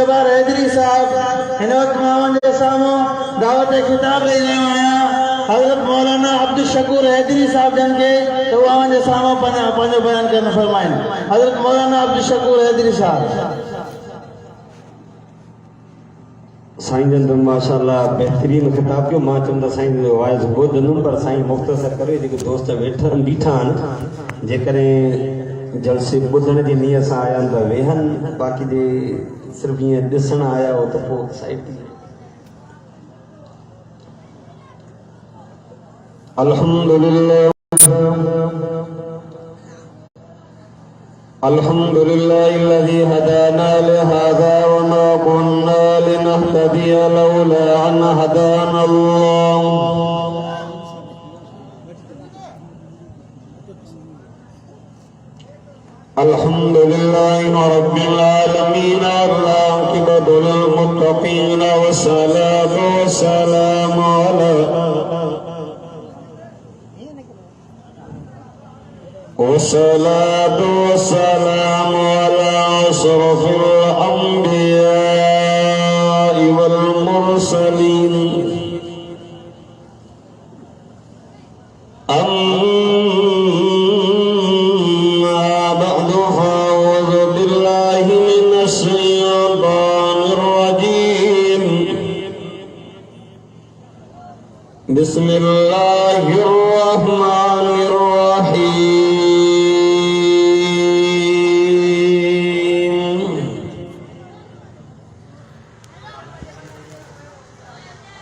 जबार हैदरी साहब इन वक्त मावन जे सामो दावत खिताब ले आया हजरत मौलाना अब्दुल शकूर हैदरी साहब जन के तो मावन जे सामो पंजो बयान करना फरमाइन हजरत मौलाना अब्दुल शकूर हैदरी साहब। साईं जन माशाल्लाह बेहतरीन खिताब क्यों मां चंदा साईं जो वाइस ॿुधंदुमि पर साईं मुख़्तसर करे जेके दोस्त वेठा बीठा आहिनि जेकॾहिं जलसे ॿुधण जी नियत सां आया आहिनि त वेहनि बाक़ी जे सिर्फ़ु ईअं ॾिसण आया हो त पोइ साइड थी अल्हम्दुलिल्लाह अल्हम्दुलिल्लाहिल्लज़ी हदाना लिहाज़ा व मा कुन्ना लिनहतदिया लौला अन हदाना अल्लाह। अल्हम्दुलिल्लाहि रब्बिल आलमीन अल-आक़िबतु लिल-मुत्तक़ीन वस्सलातु वस्सलामु अला अशरफिल अंबिया'i वल मुरसलीन अम्मा बअदु फ़अऊज़ु बिल्लाहि मिनश शैतानिर रजीम बिस्मिल्लाहिर रहमानिर रहीम।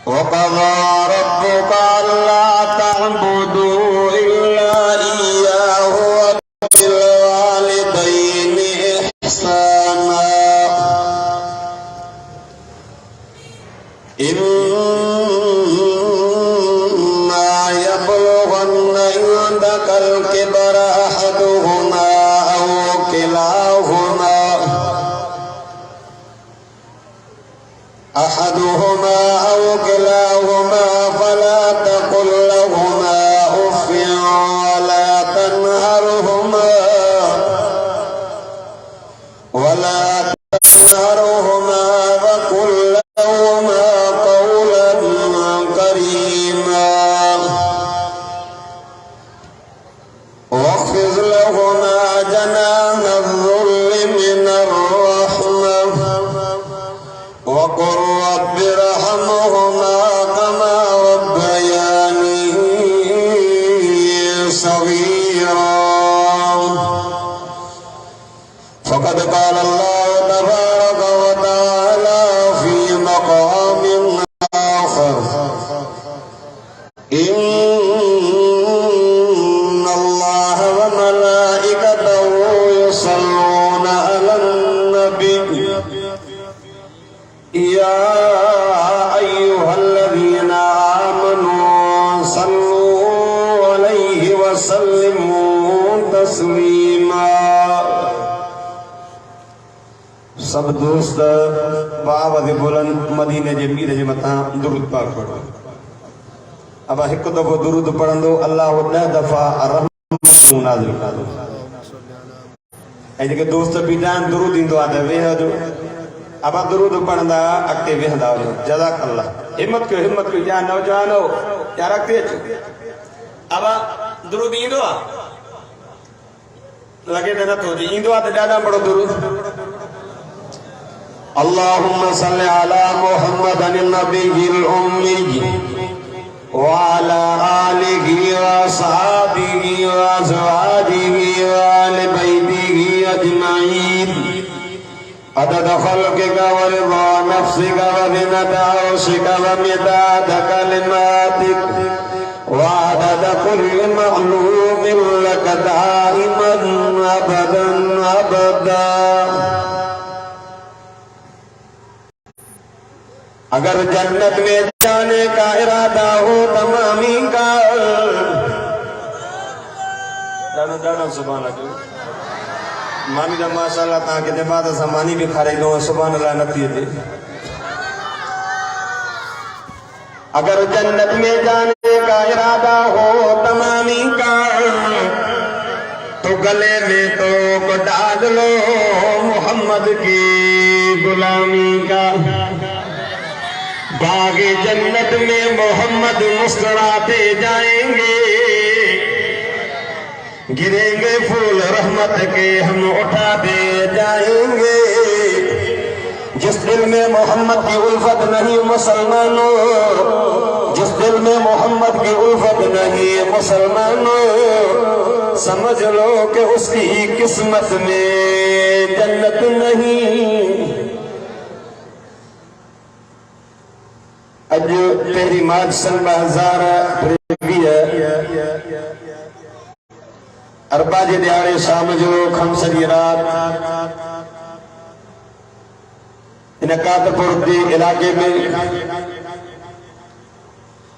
وقضى ربك ألا تعبدوا إلا إياه وبالوالدين إحسانا إما يبلغن عندك الكبر أحدهما أو كلاهما فلا تقل لهما أف ولا تنهرهما وقل لهما قولا كريما واخفض لهما جناح الذل من الرحمة وقل رب ارحمهما كما ربياني صغيرا فقد قال الله تبارك وتعالى في مقام آخر إن الله وملائكته يصلون على النبي يا أيها الذين آمنوا صلوا عليه وسلموا تسليما। सब दोस्त बावद बुलंद मदीने जे पीर जे मथा दुरूद पाक पढ़ो। अब एक दफ़ो दुरूद पढ़ंदो अल्लाह 10 दफ़ा रहमत नाज़िल कंदो ऐं जेके दोस्त बीठा आहिनि दुरूद ईंदो आहे त वेहजो। अब दुरूद पढ़ंदा अॻिते वेहंदा वञो। जज़ाकल्लाह। हिम्मत कयो या नौजवानो यार अॻिते अचो। अब दुरूद ईंदो आहे लॻे त नथो अचे ईंदो आहे त ॾाढा बड़ो दुरूद अल्लाहुम्मा सल्लि अला मुहम्मदिन नबिय्यिल उम्मी व अला आलिहि व असहाबिहि व अज़वाजिहि व आलि बैतिहि अजमईन अदद खल्क़िका व रिज़ा नफ्सिका व ज़िनता अर्शिका व मिदाद कलिमातिक व अदद कुल्लि मख़लूक़िन लक दाइमन अबदन अबदा। अगर जन्नत में जाने का इरादा हो तमामी का दाना सुभान अल्लाह मानी दा माशाअल्लाह ता के बाद समानी भी खारे दो सुभान अल्लाह नती थे। अगर जन्नत में जाने का इरादा हो तमामी का तो गले में तो डाल लो मोहम्मद की गुलामी का। बागे जन्नत में मोहम्मद मुस्कुराते जाएंगे, गिरेंगे फूल रहमत के हम उठाते जाएंगे। जिस दिल में मोहम्मद की उल्फत नहीं मुसलमानों, जिस दिल में मोहम्मद की उल्फत नहीं मुसलमानों, समझ लो कि उसकी किस्मत में जन्नत नहीं। अज तेरी मार्च सन 2023 अरबा जे ॾियारे शाम जो खमसरी रात इन कादपुर जे इलाके में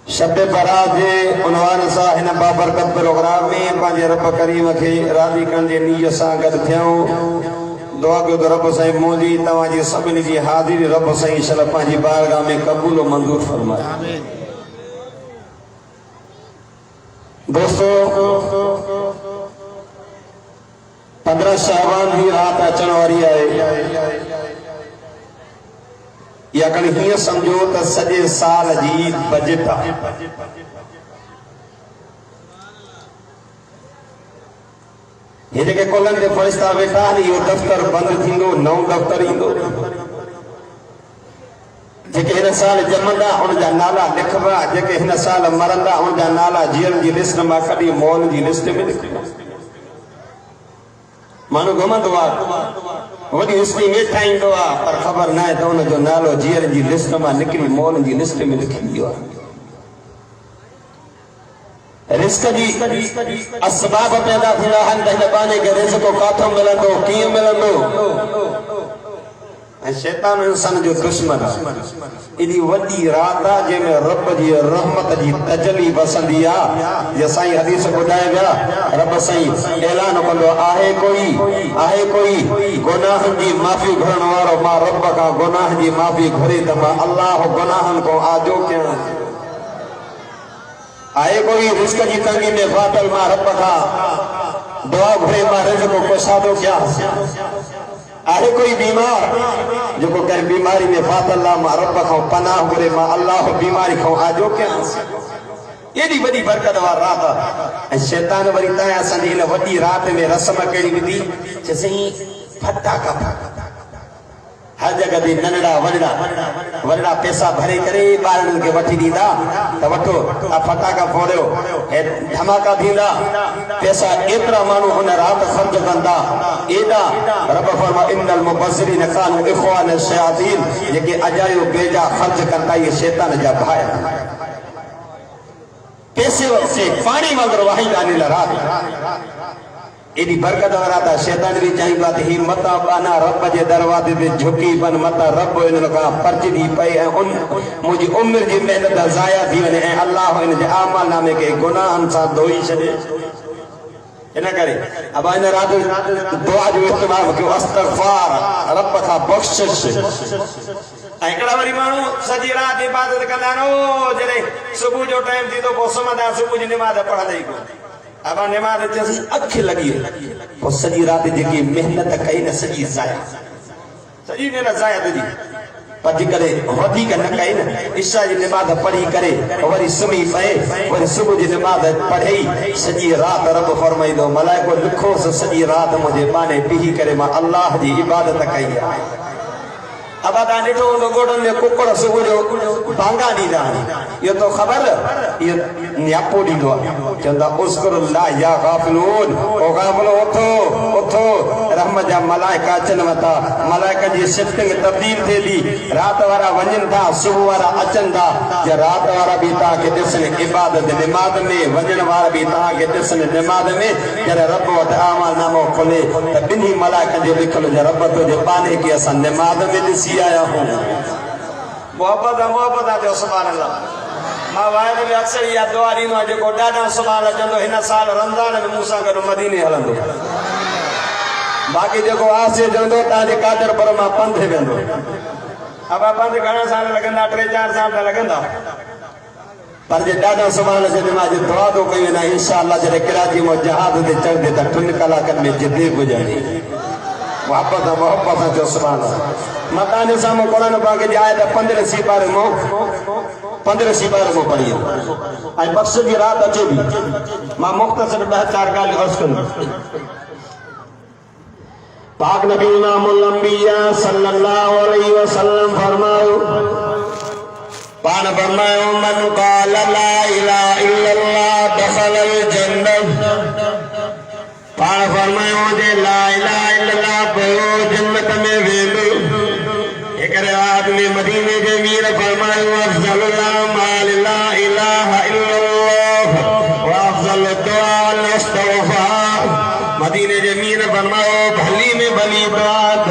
शब बरात जे उनवान सां हिन बाबरकत प्रोग्राम में पंहिंजे रब करीम खे राज़ी करण जे नीयत सां गॾु थियूं। दुआ कयो त रब साईं मुंहिंजी तव्हांजी सभिनी जी हाज़िरी रब साईं इंशाअल्लाह पंहिंजी बारगाह में क़बूल मंज़ूर फरमाए। दोस्तों 15 शाबान की रात अचण वारी है। या कहीं हीअं समझो त सॼे साल जी बजट आहे। ये जेके कोलनि ते फ़रिश्ता वेठा आहिनि, इहो दफ़्तर बंदि थींदो, नओं दफ़्तर ईंदो। जेके हिन साल जमंदा उन जा नाला लिखबा, जेके हिन साल मरंदा उन जा नाला जीअण जी लिस्ट मां कढी मौल जी लिस्ट में लिखबा। माण्हू घुमंदो आहे, वॾी हिस्ट्री में ठाहींदो आहे, पर ख़बर न आहे त उन जो नालो जीअण जी लिस्ट मां निकिरी मौल जी लिस्ट में लिखी वियो आहे। रिस्क जी असबाब पैदा थींदा आहिनि त हिन बहाने खे रिस्क काथों मिलंदो, कीअं मिलंदो। ऐं शैतान इंसान जो दुश्मन आहे। एॾी वॾी रात आहे जंहिंमें रब जी रहमत जी तजली वसंदी आहे। जे साईं हदीस ॿुधाए विया, रब साईं ऐलान कंदो आहे कोई गुनाहनि जी माफ़ी घुरण वारो, मां रब खां गुनाह जी माफ़ी घुरे त मां अल्लाह गुनाहनि खां आजो कयां। आहे कोई रिस्क जी तंगी में फाथल, मां रब खां दुआ घुरे मां रिज़्क़ कुशादो कयां। आहे कोई बीमार जो कंहिं बीमारी में फाथल आहे, मां रब खां पनाह घुरे, मां अल्लाह बीमारी खां आजो कयां। एॾी वॾी बरकत वारी रात आहे। ऐं शैतान वरी तव्हां असांजी हिन वॾी राति में रस्म कहिड़ी विधी, चईं फटाका हर जगह ते नंढड़ा वॾड़ा पैसा भरे करे ॿारनि खे वठी ॾींदा त वठो आ फटाका फोड़ियो, धमाका थींदा। पैसा एतिरा माण्हू हुन राति ख़र्च कंदा, एॾा रब फरमा इन्नल मुबज़्ज़िरीन कानू इख़्वान शयातीन, जेके अजायो बेजा ख़र्च कंदा इहे शैतान जा भाई। पैसे से पाणी वांगुरु वहाईंदा इन राति। एडी बरकत वारा था। शैतान भी चाहिए बात ही मता बाना रब जे दरवाजे पे झुकी बन मता रब इन का पर्ची पई ऐं उन मुझी उम्र जी मेहनत ज़ाया थी वने ऐं अल्लाह इन जे आमाल नामे के गुनाहन सा धोई छडे। इन करे अब इन रात दुआ जो इस्तेमाल कयो, इस्तगफार रब का बख्शिश। ऐं हिकिड़ा वरी माण्हू सॼी राति इबादत कंदा आहिनि, ओ जॾहिं सुबुह जो टाइम थी तो पोइ सुम्हंदा, सुबुह जी निमाज़ पढ़ंदा ई कोन। अब निमाज़ अचे अख लगी पोइ सॼी राति जेकी मेहनत कई न सॼी ज़ाया, सॼी मेहनत ज़ाया तुंहिंजी भॼी करे वधीक न कई न। इशा जी निमाज़ पढ़ी करे वरी सुम्ही पए, वरी सुबुह जी निमाज़ पढ़े सॼी राति रब फरमाईंदो मलाइको लिखोसि सॼी राति मुंहिंजे बाने बीही करे मां अल्लाह जी इबादत कई आहे। अब तव्हां ॾिठो हूंदो गोॾनि में कुकड़ सुबुह जो भांगा ॾींदा आहिनि, इहो तो ख़बर इहो न्यापो ॾींदो आहे। चवंदा उस्कुरुल्लाह या गाफ़िलून, ओ गाफ़िलो उथो उथो, रहमत जा मलाइका अचनि था, मलाइकनि जी शिफ्टिंग तब्दील थिए थी। राति वारा वञनि था, सुबुह वारा अचनि था। जे राति वारा बि तव्हांखे ॾिसनि इबादत निमाज़ में, वञण वारा बि तव्हांखे ॾिसनि निमाज़ में। जॾहिं रब वटि आमाल नामो खुले त ॿिन्ही मलाइकनि जो लिखियलु जे रब तुंहिंजे बाने खे असां निमाज़ में ॾिसी आया हूं। मोहब्बत जो सुभान अल्लाह। मां वाइदे में अक्सर इहा दुआ ॾींदो आहियां, जेको ॾाढा सुभान अचंदो हिन साल रमज़ान में मूंसां गॾु मदीने हलंदो। बाक़ी जेको आसे जंदो तव्हांजे कादर पर मां पंधु वेंदो। अब पंधु घणा साल लॻंदा, 3-4 साल त लॻंदा, पर जे ॾाढा सुभान अचंदे मां जे दुआ थो कई वेंदा इंशाअल्लाह। जॾहिं कराची मां जहाज़ ते चढ़ंदे त 3 कलाकनि में जिदे पुॼंदी। मोहब्बत जो सुभान अल्लाह। मकान सामो कुरान पाक जी आयत 15 सिपारे मो पढ़ी आई बख्श की रात अचे भी मां मुख्तसर 4 गाल अर्ज कर पाक नबी इमामुल अंबिया सल्लल्लाहु अलैहि वसल्लम फरमायो पान फरमायो मन क़ाल ला इलाहा इल्लल्लाह दखलल जन्नत पान फरमायो जे ला इलाहा इल्लल्लाह पढ़ो जन्नत में वेंदो एकरे आदमी मदीने जे मीर फरमायो अफज़ल अमाल ला इलाहा इल्लल्लाह व अफज़ल दुआ अल-इस्तिग़फ़ार मदीने जे मीर फरमायो भली में भली बात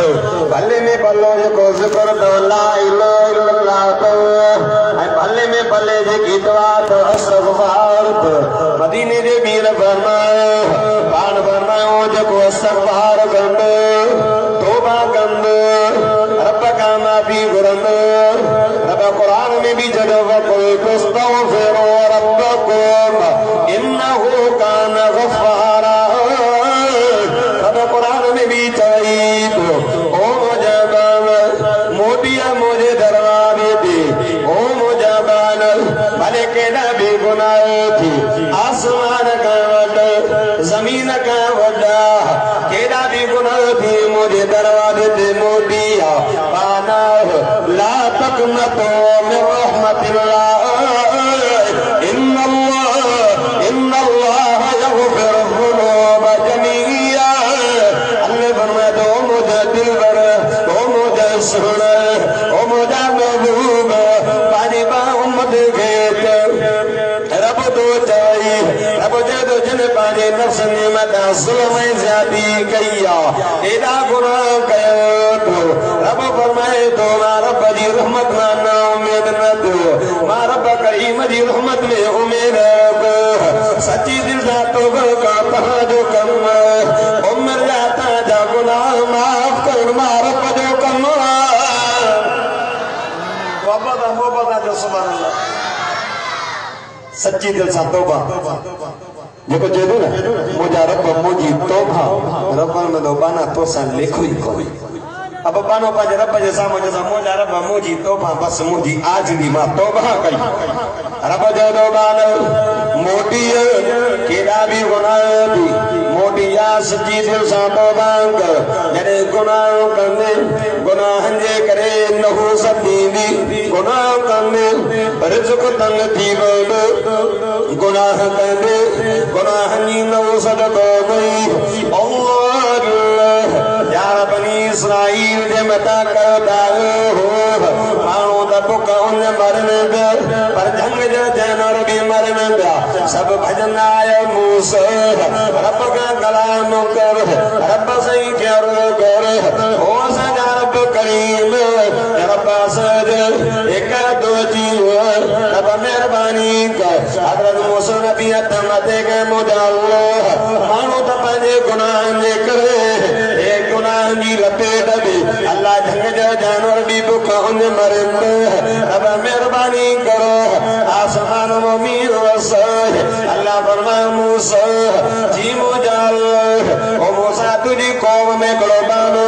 भले में भलो जेको ज़िक्र तो ला इलाहा इल्लल्लाह तो ऐं भले में भले जेकी दुआ तो इस्तिग़फ़ार तो मदीने जे मीर फरमायो पाण फरमायो जेको इस्तिग़फ़ार कंदो तौबा कंदो रब का माफी घुरंदो रब कुरान में भी जॾहिं वक़ुल तस्तग़फ़िरू रब्बकुम इन्नहु कान गफ़्फ़ारा रब कुरान में भी चई तो ओ मुंहिंजा बान मोटिया मुंहिंजे दरबारे ते ओ मुंहिंजा बान भले केॾा बि गुनाह थी आसमान खां वॾा ज़मीन खां वॾा केॾा बि गुनाह थी मुंहिंजे दरवाजे ते मोटिया बाना ला तक़नतू मिन रहमतिल्लाह इन्नल्लाह यग़फ़िरु ज़ुनूब जमीआ अल्लाह फरमाए तो मुझे दिलबर ओ मुझे सुन ओ मुझे महबूब पानी बा उम्मत के रब तो चाही रब जे तो जिन पानी नफ्स ने मता जुल्म ज्यादती कईया एदा गुनाह कयो तो रब फरमाए तो मां रब जी रहमत ना उम्मीद न दो मां रब करीम जी रहमत में उम्मीद रखो सच्ची दिल दा तौबा का तहां जो कम उम्र जाता जा गुनाह माफ कर मां रब जो कम मोहब्बत जो सुभान अल्लाह सच्ची दिल सा तौबा जेको चए थो न मुंहिंजा रब मुंहिंजी तौबा रब में तो बाना तो सां लेखो ई कोन्हे अब बानो पंहिंजे रब जे साम्हूं जंहिंसां मुंहिंजा रब मुंहिंजी तौबा बसि मुंहिंजी आजिज़ी मां तौबा कई रब जो तौबान मोटी केॾा बि गुनाह थी मोटी या सच्ची दिल सां तौबा कर जॾहिं गुनाह कंदे गुनाहनि जे करे नहूसत थींदी गुनाह कंदे रिज़्क़ तंग थी वेंदो गुनाह कंदे गुनाहनि जी नहूसत कोन्हे अल्लाह यार बनी इसराइल जे मथा करदा हो माण्हू त बुख उन मरन पर जंग जा जानवर भी मरन पिया सब भजन आया मूसा रब का कलाम कर रब सही कर ओ सजा रब करीम रब सज एक दो जीव रब मेहरबानी कर हजरत मूसा नबी मथे के मुजालो माण्हू त पंहिंजे गुनाहनि जे करे जी लपेट में अल्लाह जंग जा जानवर भी बुख उन मरन रब मेहरबानी करो आसमान मीर वसाए अल्लाह फरमाए मूसा जी मुजाल ओ मूसा तुझी कौम में कुर्बानो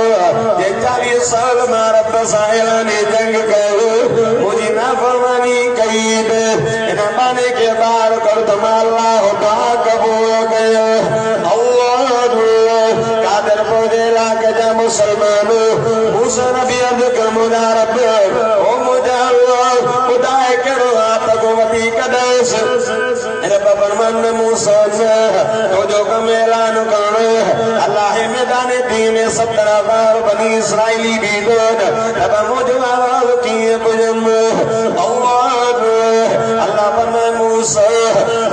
ये 40 साल मां रब सां ने जंग कयो मुझी नाफरमानी कई इन बाने के बार कर तुम अल्लाह दुआ कबूल कयो अल्लाह कादर पौधे लाग जा मुसलमान मूसा नबी अर्ज कर मुझा रब ओ मुझा अल्लाह खुदाए करो आप को वती कदस रब फरमान मूसा तो जो कम ऐलान करो अल्लाह मैदान दीन 17 बार बनी इसराइली भी दो रब मुझे आवाज किए बुझम अल्लाह फरमाए मूसा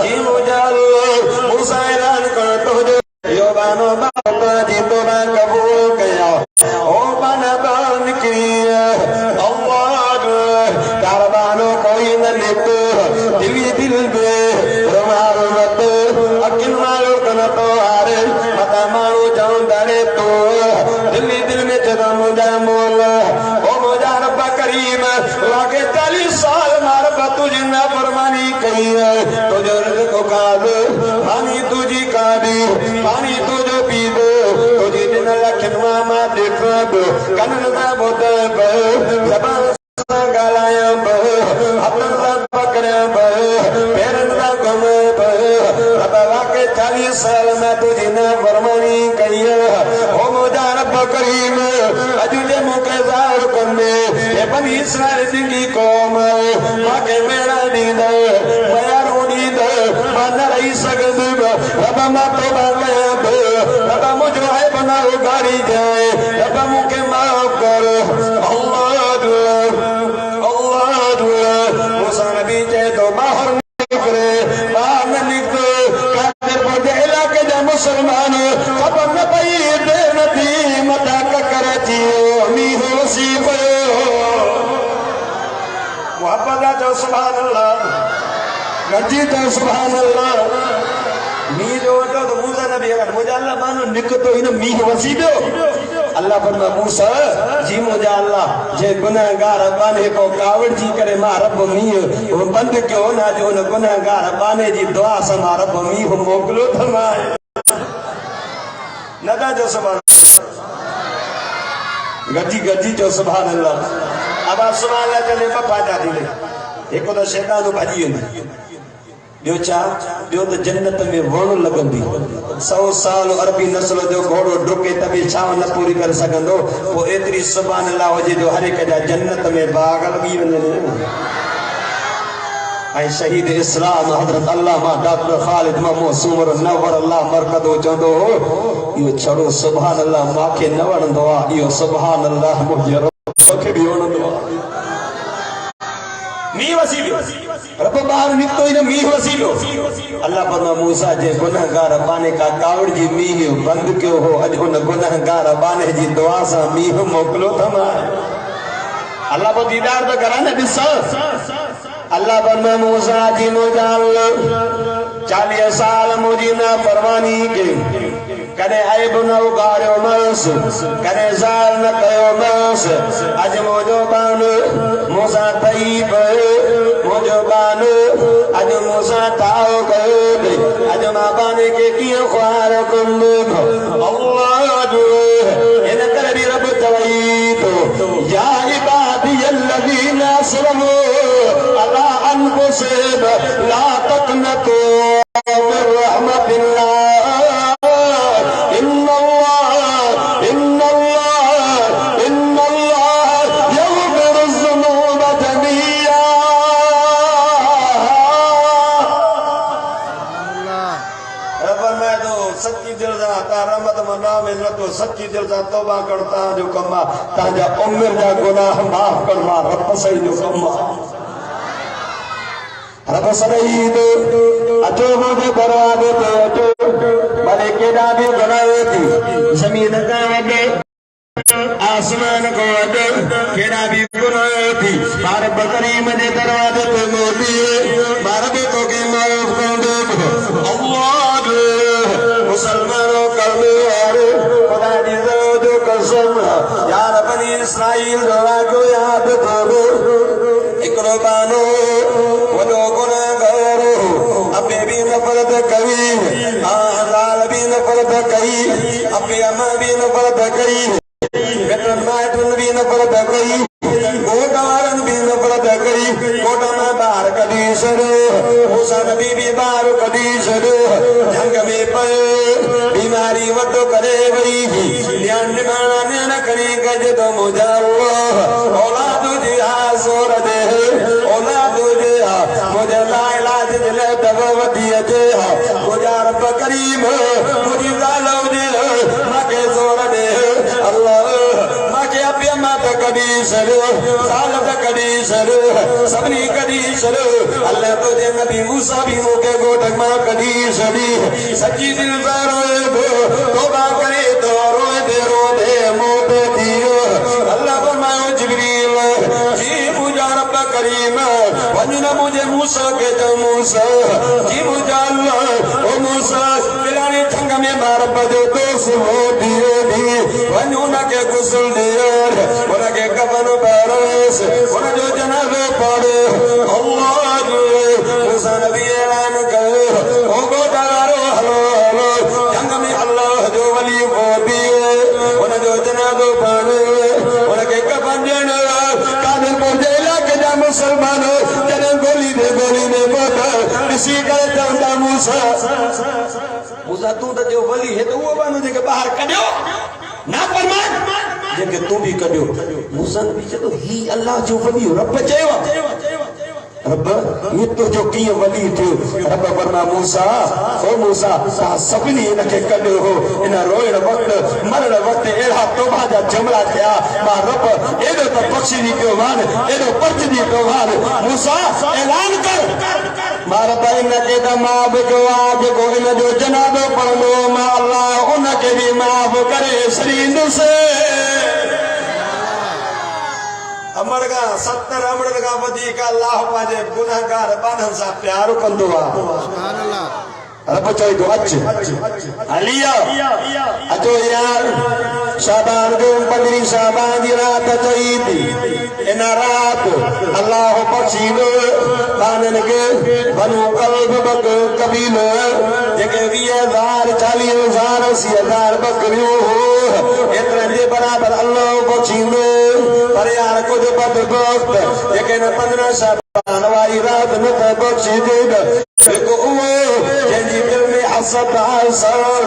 जी मुझा अल्लाह मूसा ऐलान कर तो जो यो बानो बाबा जी तो ना कबूल किया ओ बना बान किया अल्लाह कारबानो कोई न लेतो दिल पे रुमाल मत अकिल मारो कना तो हारे मता मारो जाऊं डरे तो दिल में चदा मुझा मोल ओ मुझा रब करीम लागे 40 साल मार तुझी ना फरमानी कही तुझे रिज़्क़ का पानी तुझी का पानी तुझो पी दो तुझी उन लखन मामा देखो कनन दा बोद जबान गालाया हथन दा पकड़िया पैरन दा घुमे रबा के 40 साल में तुझी न फरमानी कई हो मुझा रब करीम अजु जे मुके ज़ाहिर करने ये बनी इस्राइल जी कौम माके मेरा दीद बयान दीद मन रही सकद रब मा तौबा कया रब मुझो है बनाओ गाड़ी जाए रब मुके माफ कर मूसा नबी चाहे तो बाहर निकले बाहर न निकले काफिर पड़े इलाके जा मुसलमान खबर न पई देर न थी मता ककर थी मी हो सी मोहब्बत जो सुभान अल्लाह गजी जो सुभान अल्लाह मी जो तो मूसा नबी अगर मुझे अल्लाह मानो निकतो इन मी वसी दो अल्लाह फरमा मूसा जी मुझे अल्लाह जे गुनाहगार बाने को कावड़ जी करे मा रब मी वो बंद क्यों ना जो न गुनाहगार बाने जी दुआ से मा रब मी हो मोकलो थमाए नदा जो सुभान गजी गजी जो सुभान अल्लाह अब सुभान अल्लाह चले पप्पा जा दिले एको तो शैतान भाजी वेंदी ॿियो छा ॿियो त जन्नत में वण लॻंदी 100 साल अरबी नस्ल जो घोड़ो डुके त बि छांव न पूरी करे सघंदो पोइ एतिरी सुभान अल्लाह हुजे जो हर हिक जा जन्नत में बाग लॻी वञनि ऐं शहीद इस्लाम हज़रत अल्लामा डॉक्टर ख़ालिद महमूद उमर नवर अल्लाह मरकदो चवंदो हो इहो छड़ो सुभान अल्लाह मूंखे न वणंदो आहे इहो सुभान अल्लाह मुंहिंजे रब खे बि वणंदो आहे मी वसीलो रब बाहर निकतो इन मी वसीलो अल्लाह फरमा मूसा जे गुनाहगार बाने का कावड़ जी मी बंद क्यों हो अज उन गुनाहगार बाने जी दुआ सा मी मोकलो थमा अल्लाह को दीदार तो करा न दिस अल्लाह फरमा मूसा जी मुजाल 40 साल मुजी ना परवानी के कने ऐब न उगाड़ियो मस कने ज़ाल न कयो मस अज मोजो बान मूसा तईब मोजो बान अज मूसा ताओ कयो अज मां बाने के कियो ख्वार कुंद अल्लाह इन करे भी रब तवई तो या इबादी अल्लज़ीना असरफू अला अनफुसिहिम ला तक़नतू मिन रहमतिल्लाह सच्ची दिल से तौबा करता जो कमा ताजा उम्र जा गुनाह माफ करवा रब सही जो कमा रब सही दो अचो मुझे दरवाजे पे अचो भले केड़ा भी गुनाह थी जमीन का वडे आसमान को वडे केड़ा भी गुनाह थी बार बकरी मने दरवाजे पे मोदी बार भी तो के माफ कर दो अल्लाह मुसलमानों कलमे यार बनी इस्राइल दवा को याद करो इकरो बानो वडो गुनाहगार अबे भी नफरत करी लाल भी नफरत करी अबे अम्मा भी नफरत करी बेटन मायटन भी नफरत करी गोटारन भी नफरत करी गोटा में बाहर कदी सरो मूसा नबी भी बाहर कदी सरो जंग में पर बीमारी वटो करे वही ध्यान निभाना न करी गज तो मुझा औलाद तुझे आसोर दे औलाद तुझे मुझे ला इलाज दिले तब वदिया जे मुझा रब करीम मुझे जालो जे मके जोर दे अल्लाह मके अपिया माता कदी सरो सालत कदी सरो सबनी कदी सरो अल्लाह तुझे नबी मूसा भी मुके गोटक मां कदी सड़ी सच्ची दिल से रोए तौबा करे तो रोए दे मोट दियो अल्लाह फरमायो जिब्रील जी मुझा रब करीम वजना मुझे मूसा के जो मूसा जी मुझा अल्लाह ओ मूसा फिलानी ठंग में मार बजो दोस्त हो दियो दी वनुना के गुस्ल दियो उना के कफन परस उना जो जनाजे पड़े अल्लाह मूसा नबी ऐलान करे ओ गोदारो हलो हलो जंग में अल्लाह जो वली हो दिए ॾिसी करे चवंदा मूसा मूसा तूं त जो वली है तो वो माण्हू जेके ॿाहिरि कढियो ना फरमान जेके तूं बि कढियो मूसा बि चयो ही अल्लाह जो वली रब चयो रब ये तो जो कीअं वली थियो रब फरमा मूसा ओ मूसा तव्हां सभिनी हिनखे कढियो हो इन रोइण वक़्तु मरण वक़्तु अहिड़ा तौबा जा जुमिला थिया मां रब एॾो त बख़्शिजी पियो मान एॾो परचजी पियो मान मूसा ऐलान कर मां रब इनखे त माफ़ कयो आहे जेको इन जो जनाज़ो पढ़ंदो मां अल्लाह उनखे बि माफ़ करे छॾींदुसि अमर का 70 अमृत का वधीक अल्लाह पंहिंजे गुनहगार बाननि सां प्यार कंदो आहे सुभान अल्लाह रब चई तो अलिया अचो यार शाबान जो 15 शाबान जी रात चई थी इन रात अल्लाह बख़्शींदो बाननि खे बनु कल्ब बक कबीलो जेके 20,000 40,000 80,000 बकरियूं एतिरे जे बराबर अल्लाह बख़्शींदो पर यार कुछ बदबख्त जेके 15 शाबान वारी रात न त बख़्शी ॾे जेको उहो जंहिंजी दिल में हसद आसर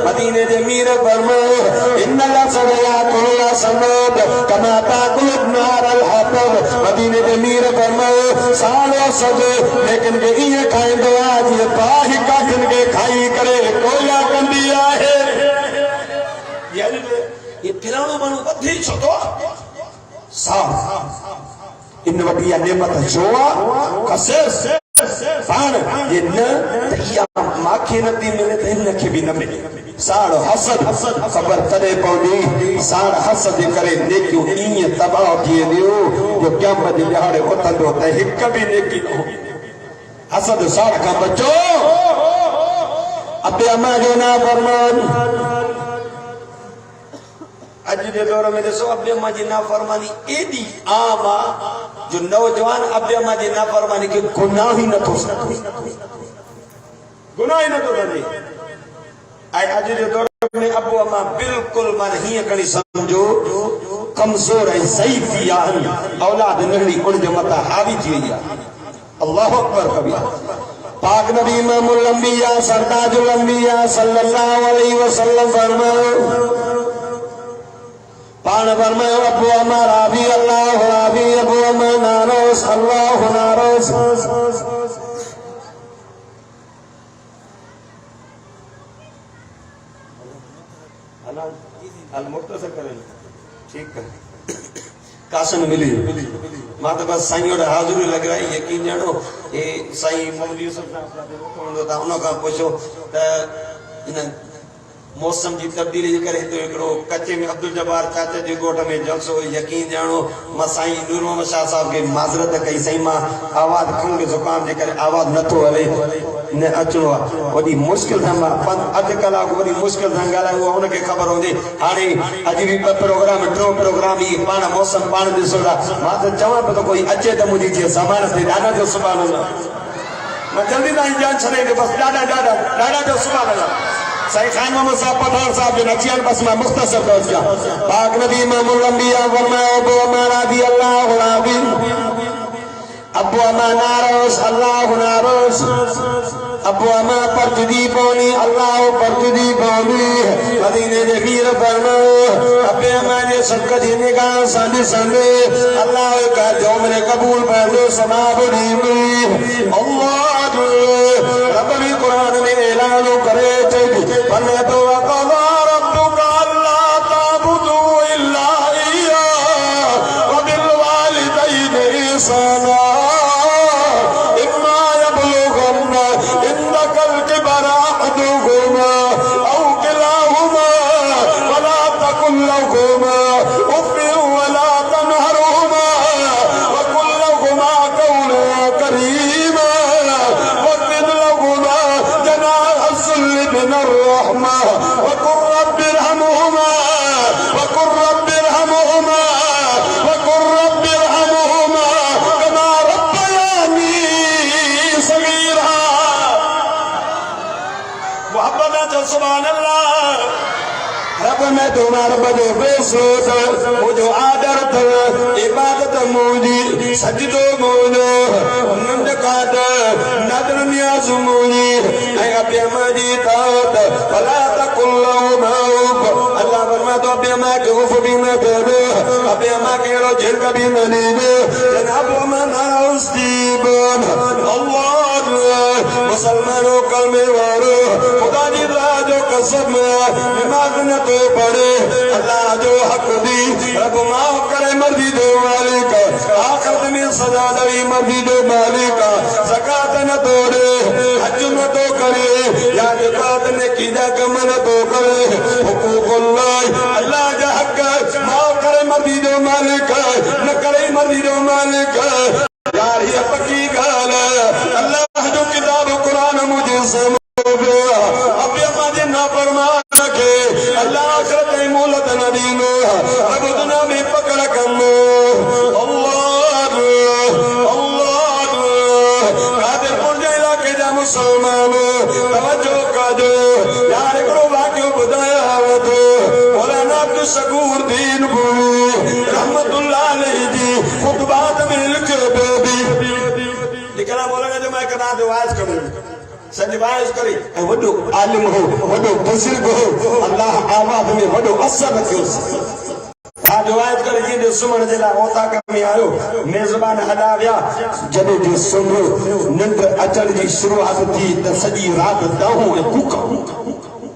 मदीने जे मीर फरमायो इन लसद याकुल समद कमा ताकुल नार अल हतब मदीने जे मीर फरमायो सालो सद लेकिन के ईअं खाईंदो आहे जीअं पाही काठियुनि खे खाई करे कोयला कंदी आहे ये फिराणो माण्हू वधी छो थो साफ़ इन वॾी नेमत जो आहे साण ये न तैया माखे न थी मिले त इनखे बि न मिले साण हसद ख़बर तॾहिं पवंदी साण हसद जे करे नेकियूं ईअं तबाह थी वेंदियूं जो क़यामत जे ॾियारे उथंदो त हिक बि नेकी न हूंदी हसद साण खां बचो अबे अमा जो ना फरमान अज के दौर में ॾिसो अबे अमा जी नाफरमानी एॾी आम आहे जो नौजवान अबे अमा जी नाफरमानी खे गुनाह ही नथो सके ऐं अज जे दौर में अबू अमा बिल्कुलु माना हीअं खणी सम्झो कमज़ोर ऐं ज़ईफ़ थी विया आहिनि औलाद नंढड़ी उन जे मथां हावी थी वई आहे अल्लाहु अकबर कबीरा पाक नबी इमामुल अंबिया सरताजुल अंबिया सल्लल्लाहु अलैहि वसल्लम फरमायो पान फरमायो अबू अमा राबी अल्लाह राबी अबू अमा नारोस अल्लाह नारोस अल मुख्तसर करें ठीक है कासन मिली मां तो बस साईं ओडे हाज़िरी लॻाई यकीन ॼाणो ए साईं मोहम्मद यूसुफ साहब हूंदो त उन खां पुछो त इन मौसम की तब्दीली जे करे तो एकड़ो कच्चे में अब्दुल जब्बार चाचा जे गोठ में जलसो यकीन ॼाणो मां साईं नूर मोहम्मद शाह साहब के माज़रत कई साईं मां आवाज खंग जुकाम जे करे आवाज नथो हले न अचणो आहे वॾी मुश्किल सां मां अधु कलाक वॾी मुश्किल सां ॻाल्हायो उहो हुनखे ख़बर हूंदी हाणे अॼु बि 2 प्रोग्राम 3 प्रोग्राम ई पाण मौसम पाण ॾिसो था मां त चवां पियो त कोई अचे त मुंहिंजी जीअं ज़बान ते ॾाढा जो सुभाणे मां जल्दी ताईं जान छॾे बस ॾाढा जो सुभाणे साईं खान मोहम्मद साहब पठान साहब जो नचियान बस मैं मुख्तसर कर दिया पाक नबी इमामुल अंबिया फरमाया अबू अमा रज़ी अल्लाह राबी अबू अमा नारोस अल्लाह नारोस अबू अमा परतदी पौनी अल्लाह परतदी पौनी मदीने जे मीर फरमायो अबे अमा जे सदक़े जी निगाह सां ॾिसंदे अल्लाह का जो मेरे कबूल पवंदो समाब ॾींदी अल्लाह रब भी कुरान में ऐलान करे चई फले तो वक़ज़ा रब्बुका अल्ला ताबुदू इल्ला इय्याहु व बिल वालिदैनि ihसाना इम्मा यबलुगन्ना इंदकल किबरा अहदुहुमा औ किलाहुमा फला तकुल लहुमा उफ़्फिन वला तनहरहुमा व कुल लहुमा क़ौलन करीमा वाख़फ़िद लहुमा जनाह الذل من الرحمة وقل رب ارحمهما وقل رب ارحمهما وقل رب ارحمهما كما ربياني صغيرا محبت سبحان الله رب میں تمہارا بدو بے سوچ وہ جو آدر इबादत मुझी सजदो मुझो नंद काद नदर नियाज मुझी ऐ अबे मजी तात फला तकुल्लो माउब अल्लाह फरमा तो अबे मा के उफ भी न कर अबे मा के रो जेल का भी न लीबे जनाब मना उस्तीबन अल्लाह मुसलमानों कलमे वारो खुदा दी राजो कसम नमाज न तो पढ़े अल्लाह जो हक दी रब माफ करे मर्जी दो मालिक आखिरत में सजा दई मर्जी दो मालिक ज़कात न तोड़े हज न तो करे या ज़कात ने कीदा कम न तो करे हुकूकुल्लाह अल्लाह जा हक माफ करे मर्जी दो मालिक न करे मर्जी दो मालिक यार ये पक्की गाल अल्लाह जो किताब कुरान मुझे समझो अबे मुझे ना फरमान के अल्लाह आखिरत में मोहलत न दीनो अब दुनिया में पकड़ कम अल्लाह अल्लाह कादिर पुरजे इलाके जा मुसलमान तवज्जो काजो यार करो वाक्य बताया तो मौलाना अब्दुल शकूर दीन भूमि रहमतुल्लाह अलैहि जी खुतबात में लिखे लिखना बोलेगा जो मैं कदा दुआज करूं संजवाइज करी वडो आलिम हो वडो बुजुर्ग हो अल्लाह आवाज में वडो असर रखियो आ दुआज करे जी जो सुमण जिला होता कमी आयो मेजबान हदा विया जदे जो सुमो निंद अचण जी शुरुआत थी त सजी रात दाहू ऐं कूका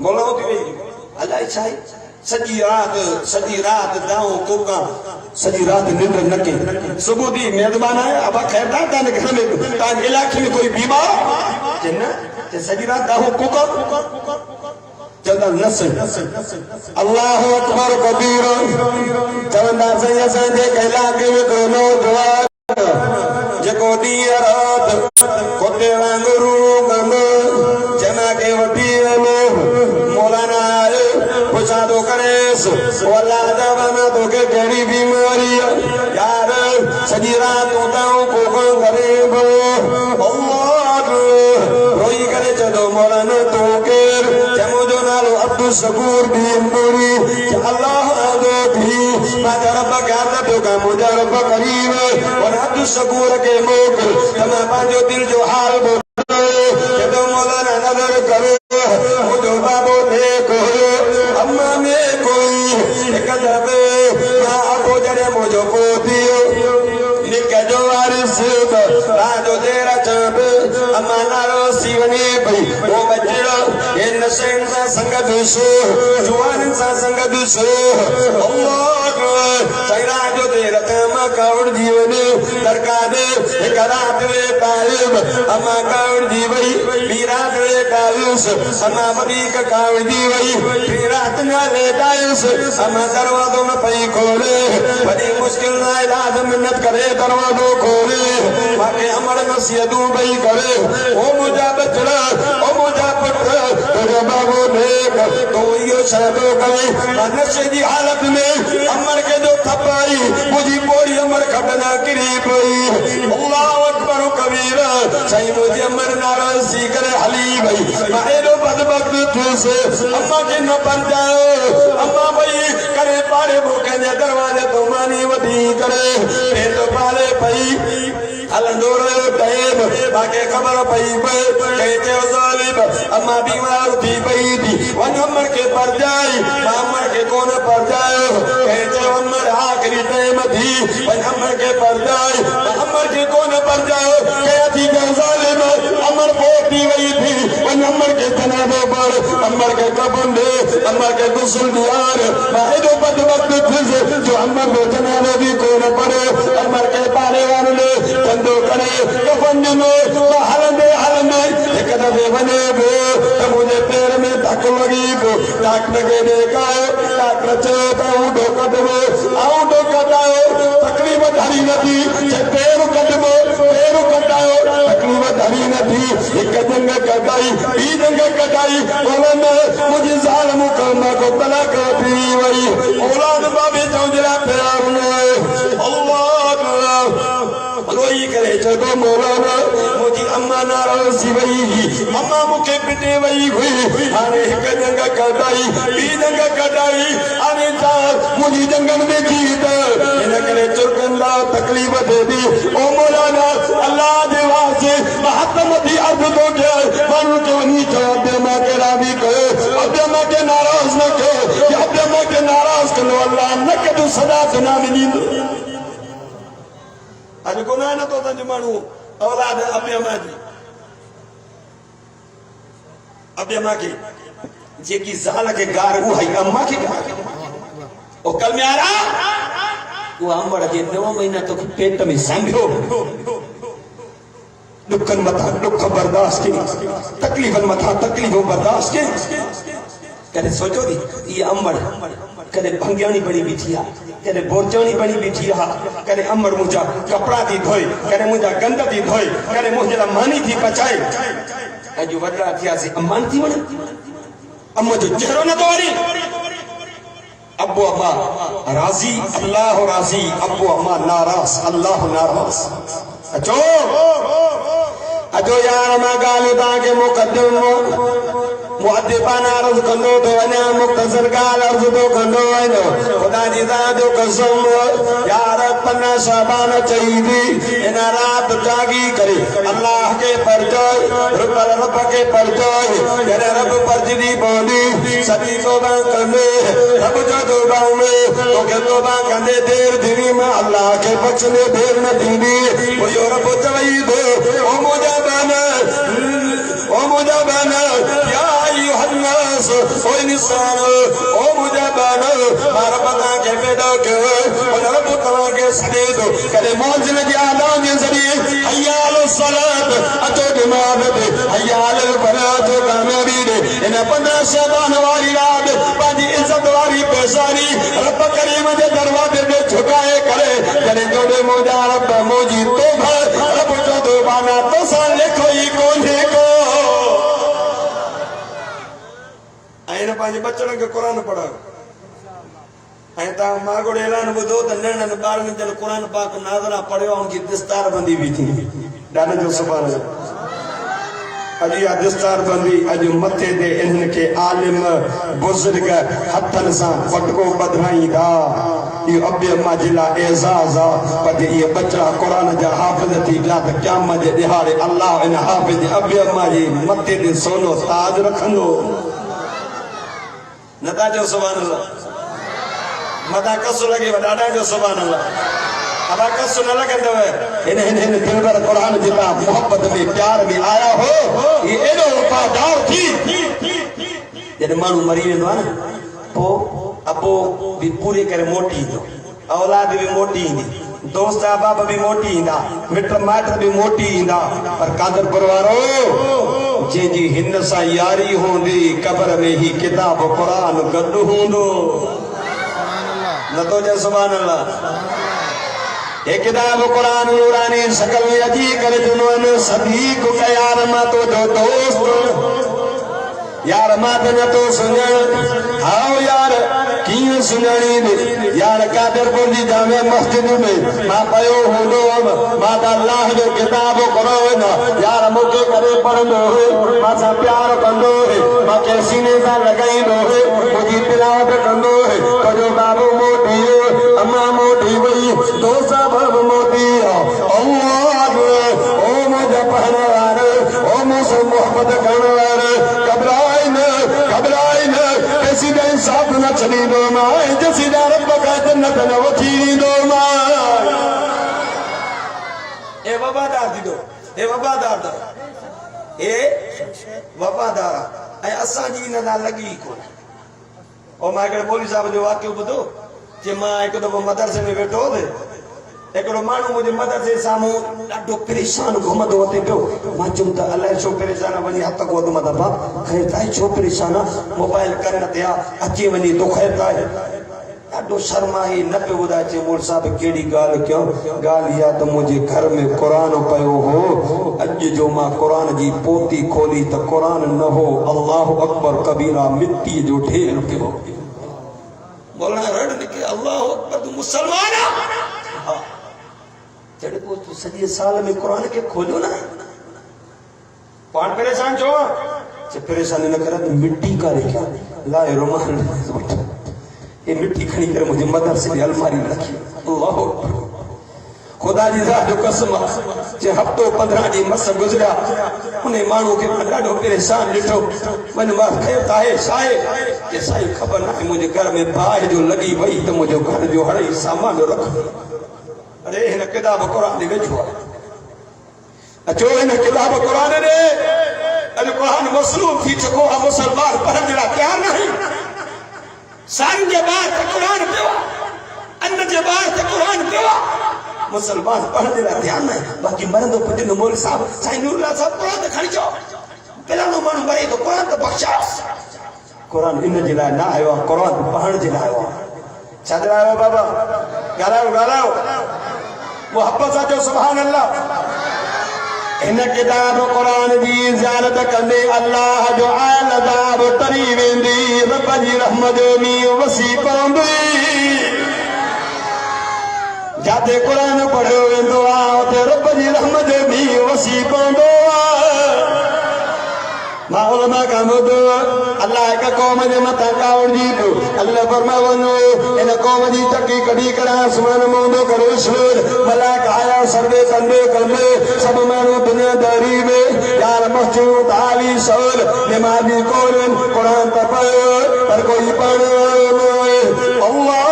बोलो थी अल्लाह छाई सजी रात दाऊ कूका सजी रात निंद नके सुबह दी मेजबान आया अब खैर तान घर में तान इलाके में कोई बीमार जन्ना ते सजी रात दाऊ कूका चंदा नस अल्लाह अकबर कबीर चवंदा सही असांजे इलाके में कोनो दुआ जेको दी रात कोते वांगुरु गम जना के वठी मौलाना पुछा तो करेस वाला दवाना तो के केड़ी बीमारी यार सजी रात उताऊ को गरीब अल्लाह रोई करे चलो मौलाना तो के जमो जो नालो अब्दुल शकूर दीन पूरी अल्लाह आदो थी माजा रब गादा तो का मुजा रब करीम और अब्दुल शकूर के मुख तमा पांचो दिल जो हाल जदो मौलाना नजर करो मुझो बाबो देखो अम्मा में कोई एक दबे ना अबो जरे मुझो पोतियो निके जो वारिस राजो तेरा चाबे अम्मा नारो सीवनी भाई वो बच्चो ये नशेन सा संगत सो जुआन सा संगत सो अल्लाह सैरा जो तेरा कामा कावड़ जीवने दरकादे एक रात वे तालिब अम्मा कावड़ जीवई बीरात वे तालिस अम्मा बदी का कावड़ जीवई रात न ले दाइस अम्मा दरवाजों में पई खोले बड़ी मुश्किल ना इलाज मिन्नत करे दरवाजों खोले बाकी अमर नसीहतों बई करे ओ मुझा बचड़ा ओ मुझा पुत्र तेरे बाबू देख तो यो शहदों करे नशे की हालत में अमर के जो थपाई मुझी बोरी अमर खटना गिरी पई अल्लाह अकबर कबीरा सही मुझे अमर नाराजी करे हली भाई मायरो बदबख्त थे से अम्मा के न बन जाओ अम्मा भाई करे पारे भूखे ने दरवाजे तो मानी वधी करे फिर तो पाले पई अलंदोर टाइम बाके खबर पई कहते जालिब अम्मा बीमार थी पई थी वन अमर के पर जाई अमर के कौन पर जाओ कहते अमर आखिरी टाइम थी वन अमर के पर जाई अमर के कौन पर जाओ कहती जालिब अमर पोती गई थी वन अमर के जनाबे पर अमर के कफन दे अमर के गुस्ल दियार माहिदो बदबख्त थे जो अमर को जनाबे भी कौन पड़े अमर के पाले वाले चंदो करे कफन में हलने एक दफे बने गो तो मुझे पैर में धक लगी गो डॉक्टर के देखा डॉक्टर चेता उठो कदमो तकलीफ धरी नथी पैर कदमो पैर कटायो तकलीफ धरी नथी एक जंग कटाई बी जंग कटाई बोलन मुझे जालिम कौमा को तलाक दी वई औलाद बाबे चौजरा प्यार में अल्लाह रोई करे जगो मौलाना मुझी अम्मा नाराज़ थी वई अम्मा मुखे पिटे वई हुई हाणे हिक जंग कढाई ॿी जंग कढाई हाणे मुझी जंगन में जीत इन करे चुरकन ला तकलीफ़ थे दी ओ मौलाना अल्लाह दे वास्ते हथ मथी अर्ज़ तो कयो माण्हू खे वञी चयो अब्दे मां के राज़ी कयो अब्दे मां के नाराज़ न कयो अब्दे मां के नाराज़ कंदो अल्लाह न कदू सदा दुनिया में ॾींदो अॼु गुनाह नथो तंहिंजो माण्हू औलाद अब्दे मां जी अब्दे मां खे जेकी ज़ाल खे गार उहा ई अम्मा खे गार ओ कलम्यारा उहा अमड़ जे 9 महीना तो पेट में संभियो दुखन मथा दुख बर्दाश्त की तकलीफन मथा तकलीफ बर्दाश्त की कदे सोचो दी ये अमड़ कदे भंगियाणी बनी बीठी आ कदे बोरचाणी बनी बीठी आ कदे अमड़ मुझा कपड़ा थी धोई कदे मुझा गंद थी धोई कदे मुझे मानी थी पचाई अजु वडा थिया से अम्मान थी वणे अम्मा जो चेहरो न तो वणी अब्बू अम्मा राजी अल्लाह राजी अब्बू अम्मा नाराज अल्लाह नाराज अचो अचो यार मां गाल ताके मुकद्दम मुअद्दिबाना अर्ज़ कंदो तो वञा मुख्तसर गाल अर्ज़ तो कंदो वञो खुदा जी ज़ात जो कसम यार पन्ना शाबान चईदी इन रात जागी करे अल्लाह के परजोय रब के परजोय जरे रब परजदी बोली सदी तौबा कंदे रब जो तौबा में तो के तौबा कंदे देर दिनी में अल्लाह के बख्शने देर न दीदी वो यो रब चवई दो ओ मुझे बना या अय्युहन्नास ओ इंसान ओ मुझे बना मारा पता के पैदा के और रब तवा के सदे दो करे मौजिन के आदान के जरिए हय्या अल सलात अतो नमाज दे हय्या अल फलात कामयाबी दे इन 15 शबान वाली रात बाजी इज्जत वाली पेशानी रब करीम के दरवाजे पे झुकाए करे करे जोड़े मोजा रब मोजी तौबा रब जो तौबाना तो सा लिखो ही कोने को आइन पांच बच्चन के कुरान पढ़ा ऐं तव्हां मागोड़ ऐलान ॿुधो त नंढनि ॿारनि जन क़ुर पाक नाज़रा पढ़ियो उनकी दस्तार बंदी भी थी ॾाढो जो सुभाणे अॼु इहा दस्तार बंदी अॼु मथे ते इन्हनि खे आलिम बुज़ुर्ग हथनि सां पटको ॿधाईंदा इहो अब्बे अम्मा जे लाइ एज़ाज़ आहे पर इहे बच्चा क़ुर जा हाफ़िज़ थी विया त क़यामत जे ॾिहाड़े अल्लाह इन हाफ़िज़ अब्बे अम्मा जे मथे ते सोनो ताज रखंदो नथा चओ सुभाणे अल्लाह मता कसु लगे ॾाढा जो सुभाणे अल्लाह अब कसु न लगंदव इन दिलबर कुरान जिता मोहब्बत में प्यार में आया हो ये एडो वफादार थी जॾहिं माण्हू मरी वेंदो आहे न पोइ अबो भी पूरे करे मोटी ईंदो औलाद भी मोटी ईंदी दोस्त अहबाब भी मोटी ईंदा मिट माइट भी मोटी ईंदा पर कादरपुर वारो जंहिंजी हिन सां यारी हूंदी कब्र में ही किताब कुरान गॾु हूंदो न तो जय सुभान अल्लाह ये किताब कुरान नूरानी शकल में अजी करे जुनून सदीक का यार मां तो जो दोस्त यार मां न तो सुञाण हाओ यार कीअं सुञाणी यार कादरपुर जी जामे मस्जिद में मां पयो हूंदो मां त अल्लाह जो किताब पढ़ो न यार मूंखे करे पढ़ंदो हुयो मां सां प्यार कंदो हुयो मूंखे सीने सां लॻाईंदो हुयो मुंहिंजी तिलावत कंदो हुयो तुंहिंजो बाबू मोटी अम्मा मोटी वई दोस्त बाबू मोटी ओ मुंहिंजा पढ़ण वारा ओ मूंसां मोहबत करण वारा घबराए न सीधा इंसाफ न छॾींदो मां सीधा रब खां जन्नत न वठी ॾींदो मां ए वफ़ादार थींदो ए वफ़ादार ए वफ़ादार ऐं असांजी इन सां लॻी कोन और मां हिकिड़े मौलवी साहिब जो वाक़ियो ॿुधो कि मां हिकु दफ़ो मदरसे में वेठो हुउसि हिकिड़ो माण्हू मुंहिंजे मदरसे साम्हूं ॾाढो परेशान घुमंदो अचे पियो मां चयुमि त अलाए छो परेशान आहे वञी हथ गोद मां दॿा ख़ैर ताईं छो परेशान आहे मोबाइल करण ते आहे अची वञे थो ख़ैर ताईं ॾाढो शर्माई न पियो ॿुधाए चई मोल साहिब कहिड़ी ॻाल्हि कयो ॻाल्हि इहा त मुंहिंजे घर में क़ुरान पियो हो अॼु जो मां क़ुरान जी पोती खोली त क़ुरान न हो अल्लाह अकबर कबीरा मिट्टी जो ढेर पियो मौलाना रड़ निकिरे अल्लाह अकबर तू मुसलमान आहे जॾहिं पोइ तूं सॼे साल में क़ुरान खे खोलियो न कौन परेशान छो चे परेशानी न करे मिट्टी का रेखा लाए रोमान ये मिट्टी खणी करे मुझे मदरसे की अलमारी में रखी अल्लाह खुदा जी जा जो कसम जे हफ्तो 15 डी मस गुजरा उन्हें मानू के ॾाढो परेशान ॾिठो मन मां खयो ताए साए के साई खबर न मुझे घर में बाहि जो लगी वई तो मुझे घर जो हड़ई सामान रख अरे हिन किताब कुरान दे वेठो अचो हिन किताब कुरान दे अॼु कुरान मसलूम थी चुको आहे मुसलमान पढ़ण जे लाइ तयार नहीं सान जे ॿार त कुरान पियो अन्न जे ॿार त कुरान पियो मुसलमान पढ़ण जे लाइ तयार नहीं बाक़ी मरंदो पुॼंदो मौलवी साहब साईं नूरुल्लाह साहब कुरान त खणी अचो पिलानो माण्हू मरे तो कुरान त बख़्शाओ कुरान इन जे लाइ न आयो आहे कुरान पढ़ण जे लाइ आयो आहे छा जे लाइ आयो बाबा ॻाल्हायो मोहब्बत सां चओ सुभान अल्लाह इन किताब कुरान जी ज़ियारत कंदे अल्लाह जो आलदाब तरी वेंदी रब जी रहमत में वसी पवंदी जाते कुरान पढ़ियो वेंदो आहे उते रब जी रहमत में वसी पवंदो आहे मां उलमा खां ॿुधो अल्लाह हिक क़ौम जे मथां कावड़ जी पियो अल्लाह फरमाए वञो इन क़ौम जी चकी कढी करे आसमान मोंदो करे सूर मलाइक आया सर्वे कंदे कंदे सब माण्हू दुनियादारी में यार मस्जिद ताली सौल नमाज़ी कोन कुरान त पढ़ो पर कोई पढ़ अल्लाह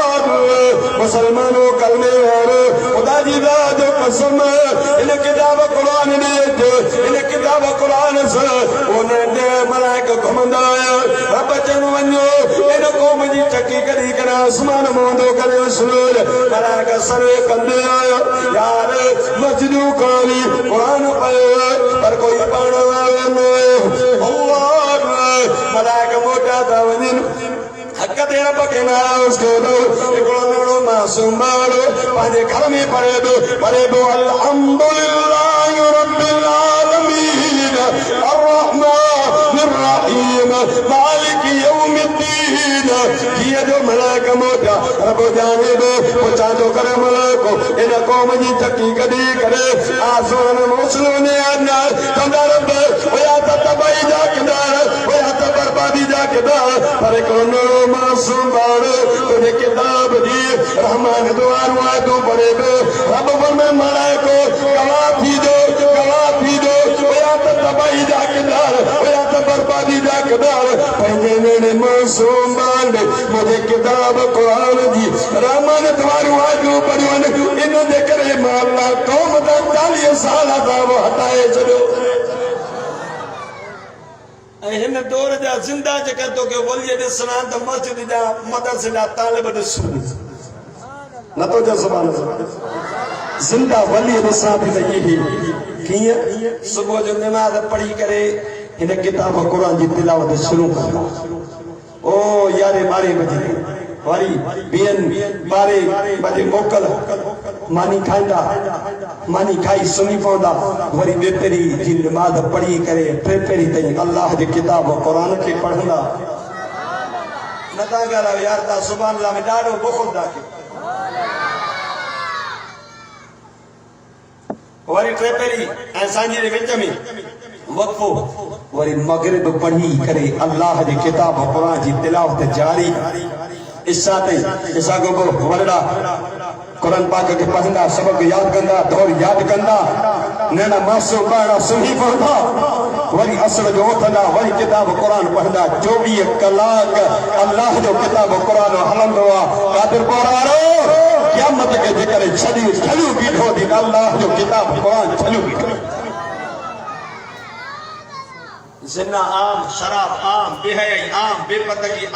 मुसलमानों कलमे वारो खुदा जी जो कसम इन किताब कुरान ने इन किताब कुरान से उन्हें मलाइक घुमंदा रब चन वञो इन क़ौम जी चकी कढी करे आसमान मोंदो करे सूर मलाइक सर्वे कंदे आयो यार मस्जिदूं खाली कुरान पढ़ो पर कोई पढ़ण वारो न अल्लाह मलाइक मोटा था वञनि हक ते रब के नाराज़ करो हिकिड़ो नंढो मासूम ॿारु पंहिंजे घर में पढ़े थो अल्हम्दुलिल्लाहि रब्बिल आलमीन अर्रहमानिर रहीम मालिक यौमिद्दीन जीअं जो मलाइक मोटा रब जाने दो पुछांदो करे मलाइको इन क़ौम जी चकी कढी करे आसमान मोसलो ने आना कंदा रब हुया त तबाही जा किनार हुया त बर्बादी जा किनार पर हिकिड़ो मासूम ॿारु तुझे किताब जी रहमान दुआरूं आयतूं पढ़े पियो रब फरमाए मलाइको गवाह थी दो हुया त तबाही जा किनार हुया त बर्बादी जा किनार पंहिंजे नेड़े मासूम ॿारु मुंहिंजे किताब कुरान जी रहमान दुआरूं आयतूं पढ़ियूं आहिनि इन जे करे मां अल्लाह क़ौम जा 40 साल खां हटाए छॾियो हिन दौर जा ज़िंदा जेका तोखे वलीअ ॾिसणा त मस्जिद जा मदरसे जा तालिब ॾिस न तो जो सुभान अल्लाह ज़िंदा वली ॾिसणा थी त इहे कीअं सुबुह जो नमाज़ पढ़ी करे हिन किताब कुरान जी तिलावत शुरू कंदा ओ 11-12 बजे वरी 12 बजे मोकल मानी खाईंदा मानी खाई सुम्ही पवंदा वरी ॿेपरी जी नमाज़ पढ़ी करे टेपरी ताईं अल्लाह जी किताब कुरान खे पढ़ंदा न था ॻाल्हायो यार तव्हां सुभान अल्लाह में ॾाढो बुख़ुल था कयो वरी टेपरी ऐं सांझी जे विच में वक़्फ़ो वरी मगरिब पढ़ी करे अल्लाह जी किताब कुरान जी तिलावत जारी इसा ताईं इसा को वरड़ा कुरान पाक के पढ़ंदा सबक याद कंदा दौर याद कंदा नैना मासूम ॿार सुम्ही पवंदा वरी असर जो उथंदा वरी किताब कुरान पढ़ंदा 24 कलाक अल्लाह जो किताब कुरान हलंदो आहे कादिर पढ़ारो क़यामत के जेकर छलियूं बीठो थी अल्लाह जो किताब कुरान छलियूं बीठो जिना आम शराब आम बेहयाई आम बेपरदगी